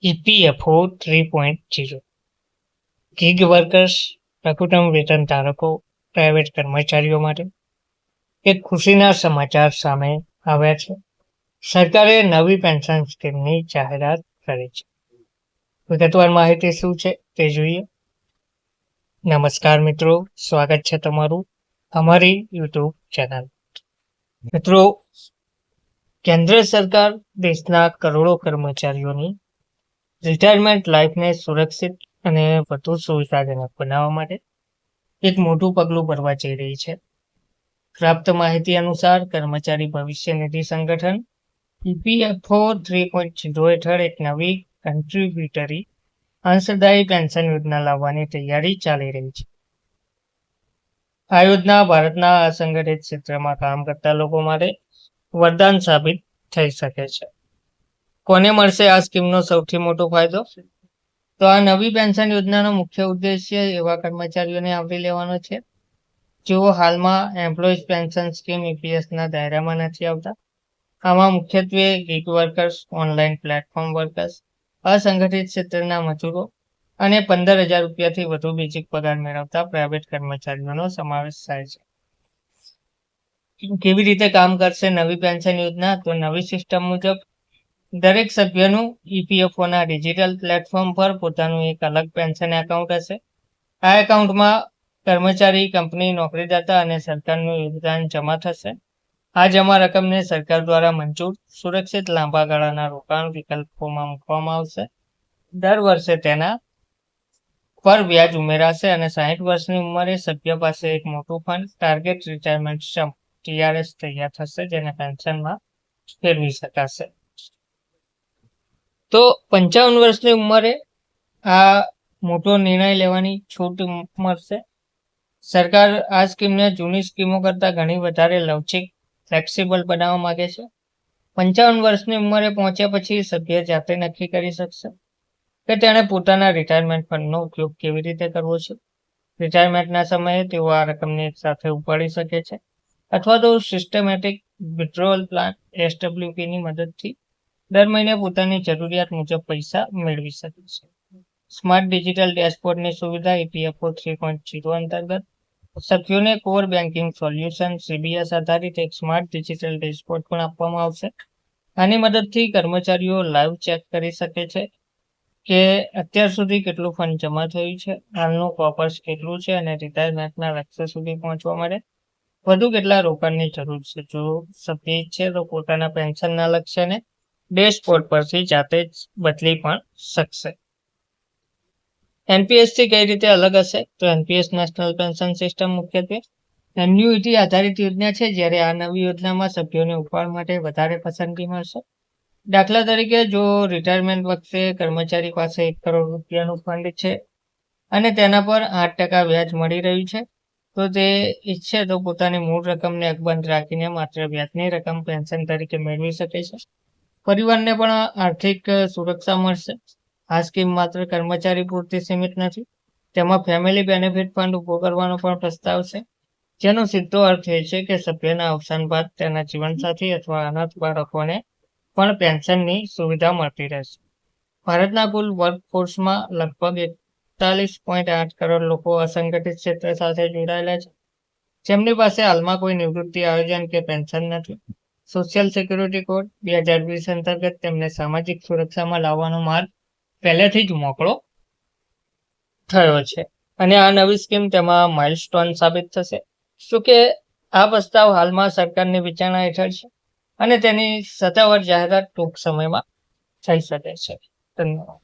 EPFO 3.0 gig workers, લઘુત્તમ વેતન ધારકો, પ્રાઇવેટ કર્મચારીઓ માટે એક ખુશીના સમાચાર સામે આવ્યા છે. સરકારે નવી પેન્શન સ્કીમની જાહેરાત કરી છે. વિગતવાર માહિતી શું છે તે જોઈએ. નમસ્કાર મિત્રો, સ્વાગત છે તમારું અમારી યુટ્યુબ ચેનલ. મિત્રો, કેન્દ્ર સરકાર દેશના કરોડો કર્મચારીઓની રિટાયરમેન્ટ લાઈફને સુરક્ષિત અને વધુ સુવિધાજનક બનાવવા માટે એક મોટું પગલું ભરવા જઈ રહી છે. પ્રાપ્ત માહિતી અનુસાર કર્મચારી ભવિષ્ય નિધિ સંગઠન EPFO 3.0 હેઠળ એક નવી કન્ટ્રીબ્યુટરી અંશદાયી પેન્શન યોજના લાવવાની તૈયારી ચાલી રહી છે. આ યોજના ભારતના અસંગઠિત ક્ષેત્રમાં કામ કરતા લોકો માટે વરદાન સાબિત થઈ શકે છે. કોને મળશે આ સ્કીમનો સૌથી મોટો ફાયદો? તો આ નવી પેન્શન યોજનાનો મુખ્ય ઉદ્દેશ્ય એવા કર્મચારીઓને આવરી લેવાનો છે જેઓ હાલમાં એમ્પ્લોઈઝ પેન્શન સ્કીમ EPSના દાયરામાં નથી આવતા. આમાં મુખ્યત્વે gig workers, online platform workers, અસંગઠિત ક્ષેત્રના મજૂરો અને 15,000 રૂપિયાથી વધુ બેઝિક પગાર મેળવતા પ્રાઇવેટ કર્મચારીઓનો સમાવેશ થાય છે. કેવી રીતે કામ કરશે નવી પેન્શન યોજના? તો નવી સિસ્ટમ મુજબ દરેક સભ્યનું EPFOના ડિજિટલ પ્લેટફોર્મ પર પોતાનું એક અલગ પેન્શન એકાઉન્ટ હશે. આ એકાઉન્ટમાં કર્મચારી, કંપની, નોકરીદાતા અને સરકારનું યોગદાન જમા થશે. આ જમા રકમને સરકાર દ્વારા મંજૂર સુરક્ષિત લાંબા ગાળાના રોકાણ વિકલ્પોમાં મૂકવામાં આવશે. દર વર્ષે તેના પર વ્યાજ ઉમેરાશે અને 60 વર્ષની ઉંમરે સભ્ય પાસે એક મોટું ફંડ ટાર્ગેટ રિટાયરમેન્ટ સમ TRS તૈયાર થશે, જેને પેન્શનમાં ફેરવી શકાશે. તો 55 વર્ષની ઉંમરે આ મોટો નિર્ણય લેવાની છૂટ મળશે. સરકાર આ સ્કીમને જૂની સ્કીમો કરતાં ઘણી વધારે લવચીક, ફ્લેક્સિબલ બનાવવા માંગે છે. 55 વર્ષની ઉંમરે પહોંચ્યા પછી સભ્ય જાતે નક્કી કરી શકશે કે તેણે પોતાના રિટાયરમેન્ટ ફંડનો ઉપયોગ કેવી રીતે કરવો છે. રિટાયરમેન્ટના સમયે તેઓ આ રકમને એકસાથે ઉપાડી શકે છે અથવા તો સિસ્ટમેટિક વિથડ્રોઅલ પ્લાન SWPની મદદથી દર મહિને પોતાની જરૂરિયાત મુજબ પૈસા મેળવી શકે છે. સ્માર્ટ ડિજિટલ ડેશબોર્ડની સુવિધા EPFO 3.0 અંતર્ગત સભ્યોને કોર બેન્કિંગ સોલ્યુશન CBS આધારિત એક સ્માર્ટ ડિજિટલ ડેશબોર્ડ પણ આપવામાં આવશે. આની મદદથી કર્મચારીઓ લાઈવ ચેક કરી શકે છે કે અત્યાર સુધી કેટલું ફંડ જમા થયું છે, હાલનું કોપર્સ કેટલું છે અને રિટાયરમેન્ટના લક્ષ્ય સુધી પહોંચવા માટે વધુ કેટલા રોકાણની જરૂર છે. જો સભ્ય ઈચ્છે તો પોતાના પેન્શનના લક્ષ્યને ડેશબોર્ડ પરથી જાતે જ બદલી પણ શકશે. NPS થી કઈ રીતે અલગ હશે? તો NPS નેશનલ પેન્શન સિસ્ટમ મુખ્યત્વે એન્યુઇટી આધારિત યોજના છે, જ્યારે આ નવી યોજનામાં સભ્યોને ઉપાડ માટે વધારે પસંદગી મળશે. દાખલા તરીકે, જો રિટાયરમેન્ટ વખતે કર્મચારી પાસે 1 કરોડ રૂપિયાનું ફંડ છે અને તેના પર 8% વ્યાજ મળી રહ્યું છે, તો તે ઈચ્છે તો પોતાની મૂળ રકમને અકબંધ રાખીને માત્ર વ્યાજની રકમ પેન્શન તરીકે મેળવી શકે છે. પરિવારને પણ આર્થિક સુરક્ષા મળશે. આ સ્કીમ માત્ર કર્મચારી પૂરતી સીમિત નથી. તેમાં ફેમિલી બેનિફિટ ફંડ ઊભો કરવાનો પણ પ્રસ્તાવ છે, જેનો સીધો અર્થ એ છે કે સભ્યના અવસાન બાદ તેના જીવનસાથી અથવા અનાથ બાળકોને પણ પેન્શનની સુવિધા મળતી રહેશે. ભારતના કુલ વર્કફોર્સમાં લગભગ 41.8 કરોડ લોકો અસંગઠિત ક્ષેત્ર સાથે જોડાયેલા છે, જેમની પાસે હાલમાં કોઈ નિવૃત્તિ આયોજન કે પેન્શન નથી. સોશિયલ સિક્યુરિટી કોડ 2020 અંતર્ગત તેમને સામાજિક સુરક્ષામાં લાવવાનો માર્ગ પહેલેથી જ મોકળો થયો છે અને આ નવી સ્કીમ તેમાં માઇલસ્ટોન સાબિત થશે. શું કે આ પ્રસ્તાવ હાલમાં સરકારની વિચારણા હેઠળ છે અને તેની સત્તાવાર જાહેરાત ટૂંક સમયમાં થઈ શકે છે. ધન્યવાદ.